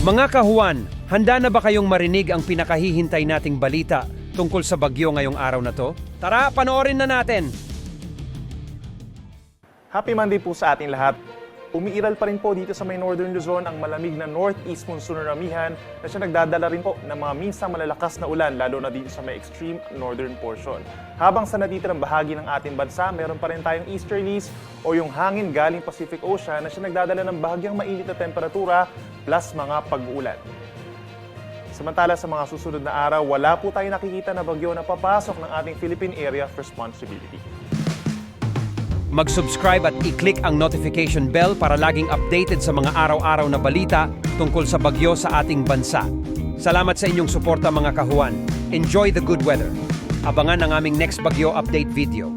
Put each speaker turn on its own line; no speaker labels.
Mga kahuan, handa na ba kayong marinig ang pinakahihintay nating balita tungkol sa bagyo ngayong araw na to? Tara, panoorin na natin!
Happy Monday po sa ating lahat. Umiiral pa rin po dito sa may Northern Luzon ang malamig na northeast monsoon na ramihan na siya nagdadala rin po ng mga minsang malalakas na ulan lalo na dito sa may extreme northern portion. Habang sa natitirang bahagi ng ating bansa, meron pa rin tayong easterlies o yung hangin galing Pacific Ocean na siya nagdadala ng bahagyang mainit na temperatura plus mga pag-uulan. Samantala sa mga susunod na araw, wala po tayo nakikita na bagyo na papasok ng ating Philippine Area of Responsibility.
Mag-subscribe at i-click ang notification bell para laging updated sa mga araw-araw na balita tungkol sa bagyo sa ating bansa. Salamat sa inyong suporta mga kahuan. Enjoy the good weather. Abangan ang aming next bagyo update video.